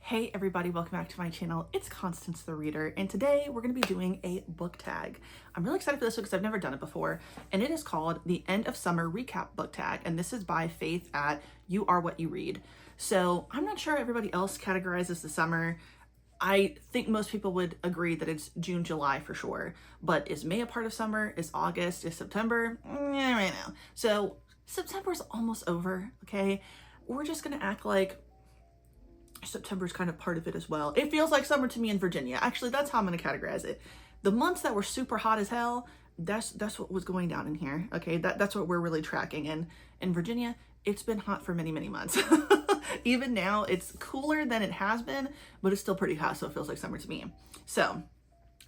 Hey everybody, welcome back to my channel. It's Constance the Reader, and today we're going to be doing a book tag. I'm really excited for this one because I've never done it before, and it is called the End of Summer Recap Book Tag, and this is by Faith at You Are What You Read. So I'm not sure everybody else categorizes the summer. I think most people would agree that it's June, July for sure, but is May a part of summer? Is August? Is September? Right now. So September's almost over, okay? We're just going to act like September is kind of part of it as well. It feels like summer to me in Virginia. Actually, that's how I'm going to categorize it. The months that were super hot as hell, that's what was going down in here. Okay, that's what we're really tracking. And in Virginia, it's been hot for many, many months. Even now, it's cooler than it has been, but it's still pretty hot, so it feels like summer to me. So,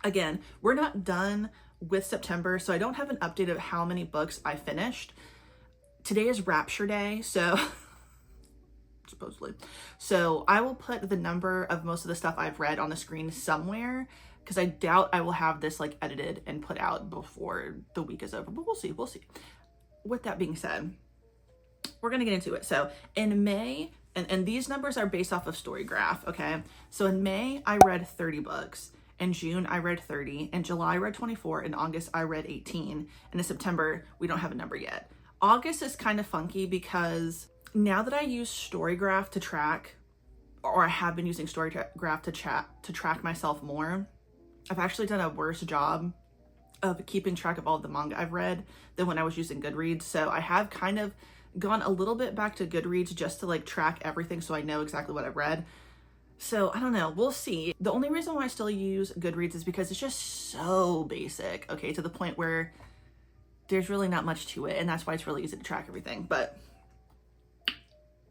again, we're not done with September, so I don't have an update of how many books I finished. Today is Rapture Day, so supposedly. So I will put the number of most of the stuff I've read on the screen somewhere, because I doubt I will have this like edited and put out before the week is over, but we'll see. With that being said, we're going to get into it. So in May, and these numbers are based off of StoryGraph, okay? So in May, I read 30 books. In June, I read 30. In July, I read 24. In August, I read 18. And in September, we don't have a number yet. August is kind of funky because now that I use StoryGraph to track, or I have been using StoryGraph to track myself more, I've actually done a worse job of keeping track of all the manga I've read than when I was using Goodreads. So I have kind of gone a little bit back to Goodreads just to like track everything so I know exactly what I've read. So I don't know, we'll see. The only reason why I still use Goodreads is because it's just so basic, okay, to the point where there's really not much to it, and that's why it's really easy to track everything. But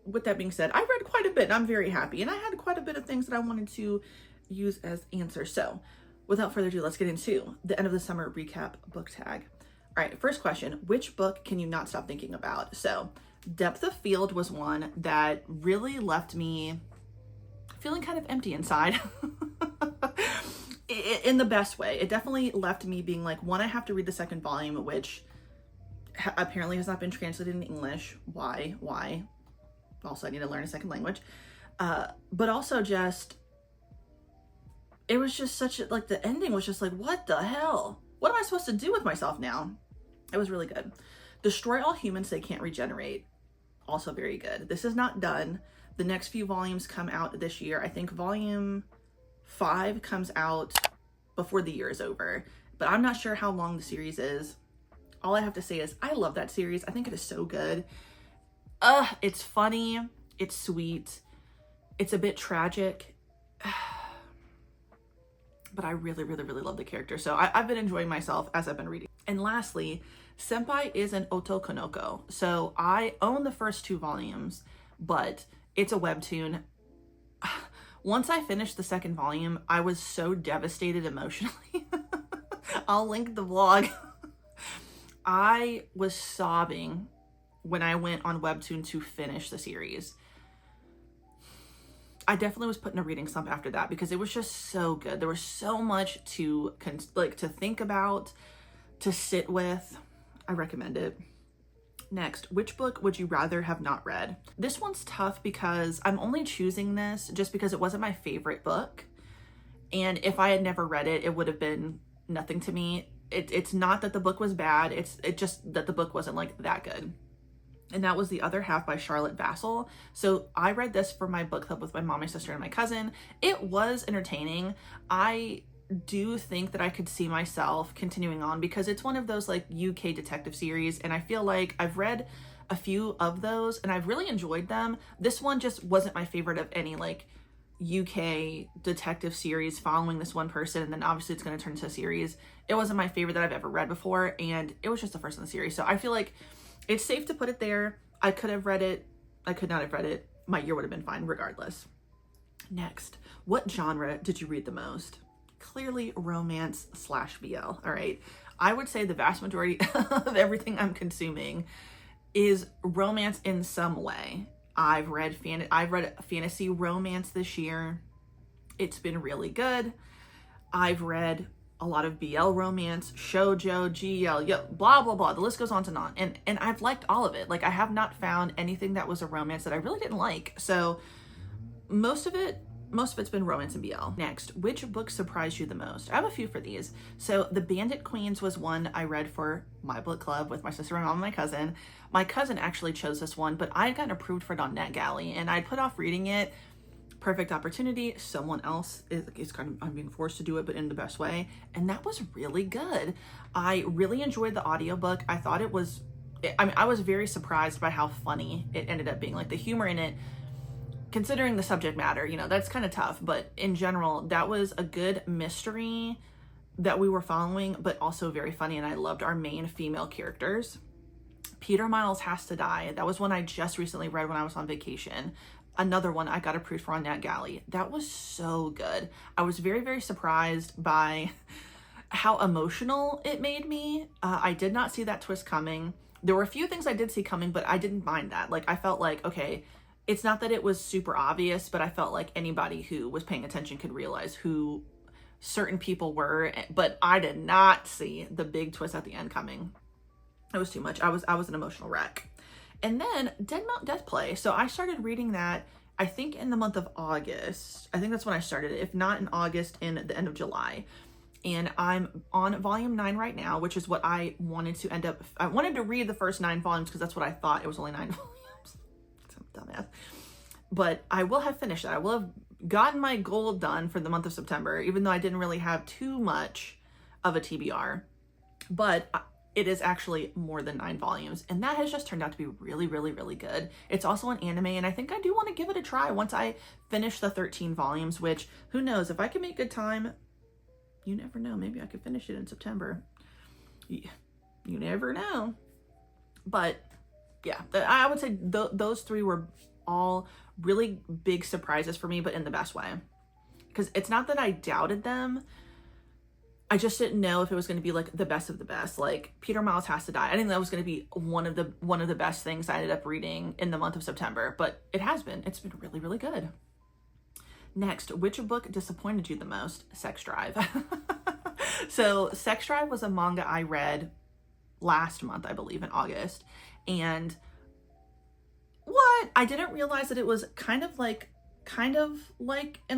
with that being said, I read quite a bit and I'm very happy, and I had quite a bit of things that I wanted to use as answers. So without further ado, let's get into the End of the Summer Recap Book Tag. All right, first question, which book can you not stop thinking about? So Depth of Field was one that really left me feeling kind of empty inside. In the best way. It definitely left me being like, one, I have to read the second volume, which apparently has not been translated in English. Why? Also, I need to learn a second language. But also just, it was just such a, like, the ending was just like, what the hell? What am I supposed to do with myself now? It was really good. Destroy All Humans They Can't Regenerate. Also very good. This is not done. The next few volumes come out this year. I think volume 5 comes out before the year is over. But I'm not sure how long the series is. All I have to say is I love that series. I think it is so good. It's funny, it's sweet, it's a bit tragic, but I really love the character. So I've been enjoying myself as I've been reading. And lastly, Senpai is an Otokonoko. So I own the first 2 volumes, but it's a webtoon. Once I finished the second volume, I was so devastated emotionally. I'll link the vlog. I was sobbing when I went on Webtoon to finish the series. I definitely was put in a reading slump after that because it was just so good. There was so much to think about, to sit with. I recommend it. Next, which book would you rather have not read? This one's tough because I'm only choosing this just because it wasn't my favorite book. And if I had never read it, it would have been nothing to me. It's not that the book was bad. It's just that the book wasn't like that good. And that was The Other Half by Charlotte Vassell. So I read this for my book club with my mom, my sister, and my cousin. It was entertaining. I do think that I could see myself continuing on because it's one of those like UK detective series, and I feel like I've read a few of those and I've really enjoyed them. This one just wasn't my favorite of any like UK detective series following this one person, and then obviously it's going to turn into a series. It wasn't my favorite that I've ever read before, and it was just the first in the series. So I feel like it's safe to put it there. I could have read it. I could not have read it. My year would have been fine regardless. Next, what genre did you read the most? Clearly romance / BL. All right. I would say the vast majority of everything I'm consuming is romance in some way. I've read fantasy romance this year. It's been really good. I've read a lot of BL romance, shoujo, GL, blah, blah, blah. The list goes on and on. And I've liked all of it. Like, I have not found anything that was a romance that I really didn't like. So most of it most of it's been romance and BL. Next, which book surprised you the most? I have a few for these. So The Bandit Queens was one I read for my book club with my sister, my mom, and my cousin. My cousin actually chose this one, but I had gotten approved for it on NetGalley, and I'd put off reading it. Perfect opportunity. Someone else is kind of, I'm being forced to do it, but in the best way. And that was really good. I really enjoyed the audiobook. I thought it was, I mean, I was very surprised by how funny it ended up being. Like the humor in it, considering the subject matter, you know, that's kind of tough. But in general, that was a good mystery that we were following, but also very funny. And I loved our main female characters. Peter Miles Has to Die. That was one I just recently read when I was on vacation. Another one I got approved for on NetGalley. That was so good. I was very, very surprised by how emotional it made me. I did not see that twist coming. There were a few things I did see coming, but I didn't mind that. Like, I felt like, okay, it's not that it was super obvious, but I felt like anybody who was paying attention could realize who certain people were, but I did not see the big twist at the end coming. It was too much. I was an emotional wreck. And then Dead Mount Death Play. So I started reading that, I think in the month of August. I think that's when I started it. If not in August, in the end of July. And I'm on volume 9 right now, which is what I wanted to end up. I wanted to read the first 9 volumes because that's what I thought. It was only 9 volumes. Some dumbass. But I will have finished that. I will have gotten my goal done for the month of September, even though I didn't really have too much of a TBR. But it is actually more than 9 volumes, and that has just turned out to be really, really, really good. It's also an anime, and I think I do want to give it a try once I finish the 13 volumes, which, who knows, if I can make good time, you never know, maybe I could finish it in September. You never know. But yeah, I would say those 3 were all really big surprises for me, but in the best way. Because it's not that I doubted them, I just didn't know if it was going to be like the best of the best. Like Peter Miles Has to Die. I didn't think that was going to be one of the best things I ended up reading in the month of September, but it has been. It's been really, really good. Next, which book disappointed you the most? Sex Drive. So Sex Drive was a manga I read last month, I believe in August. And I didn't realize that it was kind of like an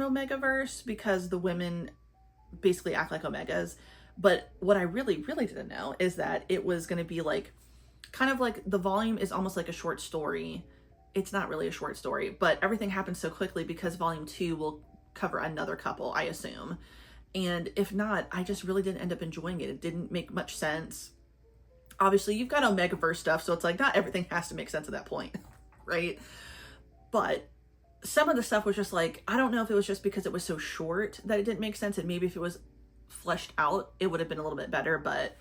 Omegaverse because the women basically act like Omegas. But what I really, really didn't know is that it was going to be like, kind of like the volume is almost like a short story. It's not really a short story, but everything happens so quickly because volume 2 will cover another couple, I assume. And if not, I just really didn't end up enjoying it. It didn't make much sense. Obviously, you've got Omegaverse stuff, so it's like not everything has to make sense at that point, right? But some of the stuff was just like, I don't know if it was just because it was so short that it didn't make sense, and maybe if it was fleshed out, it would have been a little bit better, but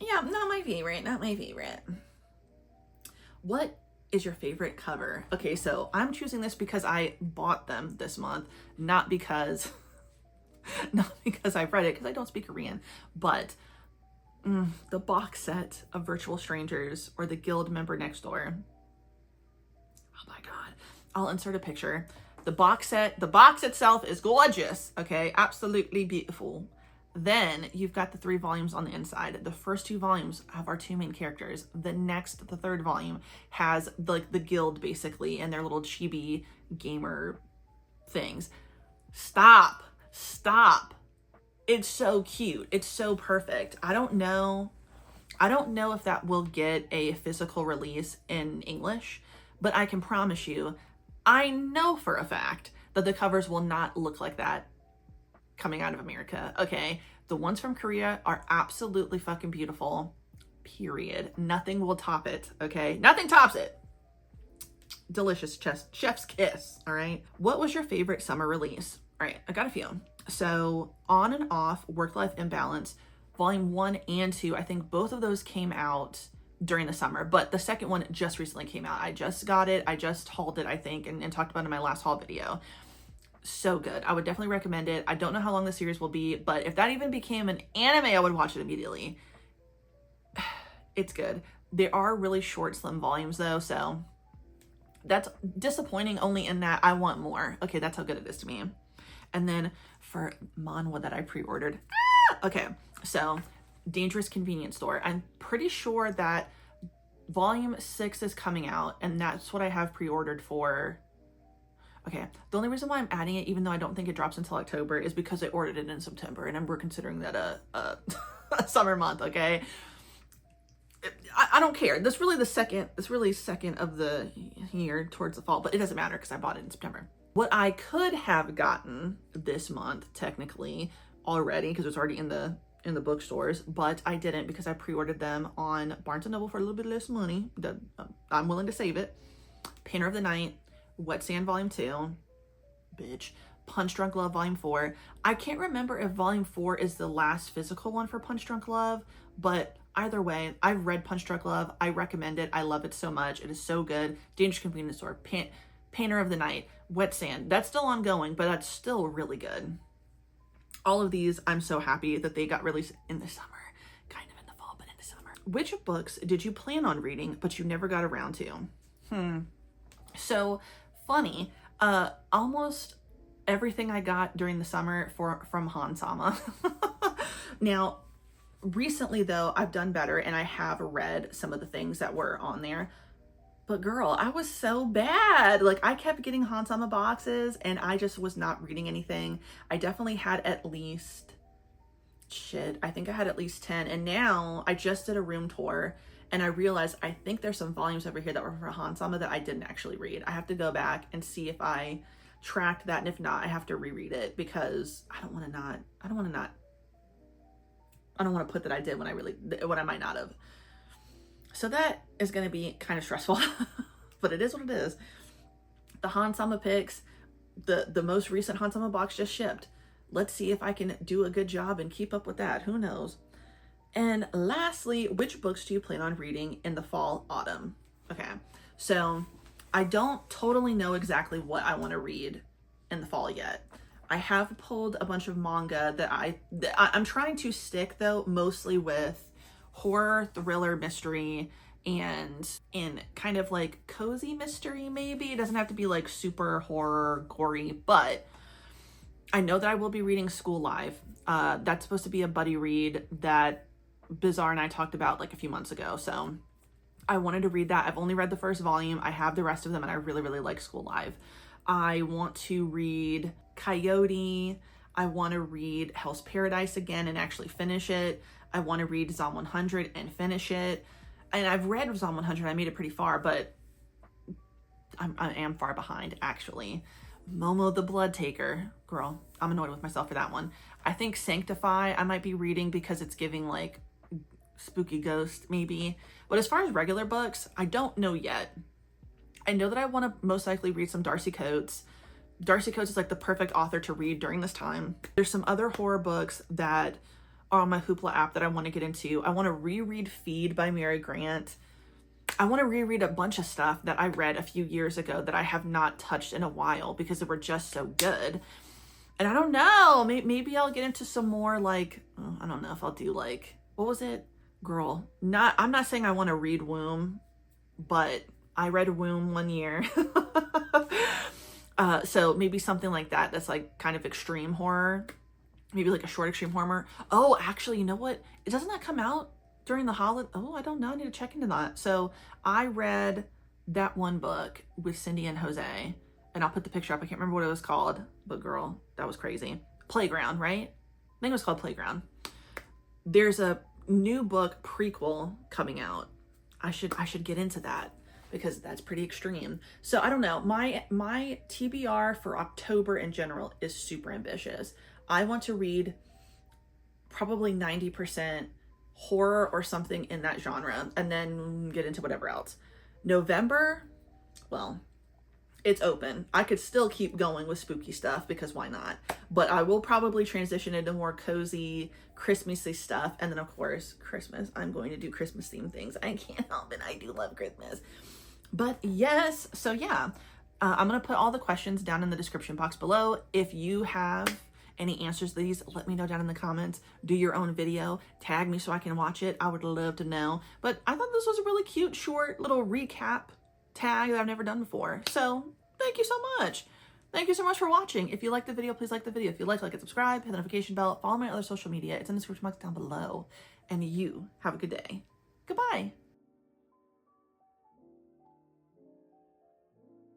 yeah, not my favorite. What is your favorite cover? Okay, so I'm choosing this because I bought them this month, not because I've read it, because I don't speak Korean, but the box set of Virtual Strangers or the Guild Member Next Door. Oh my God. I'll insert a picture. The box itself is gorgeous. Okay. Absolutely beautiful. Then you've got the 3 volumes on the inside. The first 2 volumes have our 2 main characters. The 3rd volume has the guild basically and their little chibi gamer things. Stop. It's so cute. It's so perfect. I don't know if that will get a physical release in English, but I can promise you, I know for a fact that the covers will not look like that coming out of America, okay? The ones from Korea are absolutely fucking beautiful, period. Nothing will top it, okay? Nothing tops it. Delicious chef's kiss, all right? What was your favorite summer release? All right, I got a few. So On and Off, Work-Life Imbalance, volume 1 and 2, I think both of those came out during the summer, but the second one just recently came out. I just got it. I just hauled it, I think, and talked about it in my last haul video. So good. I would definitely recommend it. I don't know how long the series will be, but if that even became an anime, I would watch it immediately. It's good. There are really short, slim volumes though, so that's disappointing only in that I want more. Okay, that's how good it is to me. And then for manhwa that I pre-ordered, okay, so Dangerous Convenience Store. I'm pretty sure that volume 6 is coming out, and that's what I have pre-ordered for. Okay, the only reason why I'm adding it, even though I don't think it drops until October, is because I ordered it in September, and we're considering that a summer month, okay? I don't care. That's really second of the year towards the fall, but it doesn't matter because I bought it in September. What I could have gotten this month, technically, already, because it's already in the bookstores, but I didn't because I pre-ordered them on Barnes & Noble for a little bit less money. I'm willing to save it. Painter of the Night, Wet Sand Volume 2, bitch, Punch Drunk Love Volume 4. I can't remember if Volume 4 is the last physical one for Punch Drunk Love, but either way, I've read Punch Drunk Love. I recommend it. I love it so much. It is so good. Dangerous Convenience Store, Painter of the Night, Wet Sand. That's still ongoing, but that's still really good. All of these, I'm so happy that they got released in the summer. Kind of in the fall, but in the summer. Which books did you plan on reading, but you never got around to? So funny. Almost everything I got during the summer from Hansama. Now, recently though, I've done better and I have read some of the things that were on there. But girl, I was so bad. Like, I kept getting Hansama boxes and I just was not reading anything. I definitely had at least, I think I had at least 10. And now I just did a room tour and I realized I think there's some volumes over here that were for Hansama that I didn't actually read. I have to go back and see if I tracked that. And if not, I have to reread it because I don't want to put that I did when I might not have. So that is going to be kind of stressful, but it is what it is. The Hansama picks, the most recent Hansama box just shipped. Let's see if I can do a good job and keep up with that. Who knows? And lastly, which books do you plan on reading in the fall, autumn? Okay, so I don't totally know exactly what I want to read in the fall yet. I have pulled a bunch of manga that I'm trying to stick though, mostly with horror, thriller, mystery, and in kind of like cozy mystery maybe. It doesn't have to be like super horror, gory, but I know that I will be reading School Live. That's supposed to be a buddy read that Bizarre and I talked about like a few months ago. So I wanted to read that. I've only read the first volume. I have the rest of them and I really, really like School Live. I want to read Coyote. I want to read Hell's Paradise again and actually finish it. I want to read Zom 100 and finish it. And I've read Zom 100. I made it pretty far, but I am far behind actually. Momo the Blood Taker. Girl, I'm annoyed with myself for that one. I think Sanctify I might be reading because it's giving like spooky ghost maybe. But as far as regular books, I don't know yet. I know that I want to most likely read some Darcy Coates. Darcy Coates is like the perfect author to read during this time. There's some other horror books that are on my Hoopla app that I want to get into. I want to reread Feed by Mary Grant. I want to reread a bunch of stuff that I read a few years ago that I have not touched in a while because they were just so good. And I don't know, maybe I'll get into some more like, I don't know if I'll do like, what was it? Girl, I'm not saying I want to read Womb, but I read Womb one year. So maybe something like that that's like kind of extreme horror. Maybe like a short extreme horror. Oh, actually, you know what? Doesn't that come out during the holiday? Oh, I don't know. I need to check into that. So I read that one book with Cindy and Jose, and I'll put the picture up. I can't remember what it was called, but girl, that was crazy. Playground, right? I think it was called Playground. There's a new book prequel coming out. I should get into that because that's pretty extreme. So I don't know. My TBR for October in general is super ambitious. I want to read probably 90% horror or something in that genre and then get into whatever else. November, well, it's open. I could still keep going with spooky stuff because why not? But I will probably transition into more cozy, Christmassy stuff. And then of course, Christmas, I'm going to do Christmas themed things. I can't help it. I do love Christmas. But yes, so yeah, I'm going to put all the questions down in the description box below. If you have any answers to these, let me know down in the comments. Do your own video, tag me so I can watch it. I would love to know. But I thought this was a really cute, short little recap tag that I've never done before. So thank you so much. Thank you so much for watching. If you liked the video, please like the video. If you like it, subscribe, hit the notification bell, follow my other social media. It's in the description box down below. And you have a good day. Goodbye.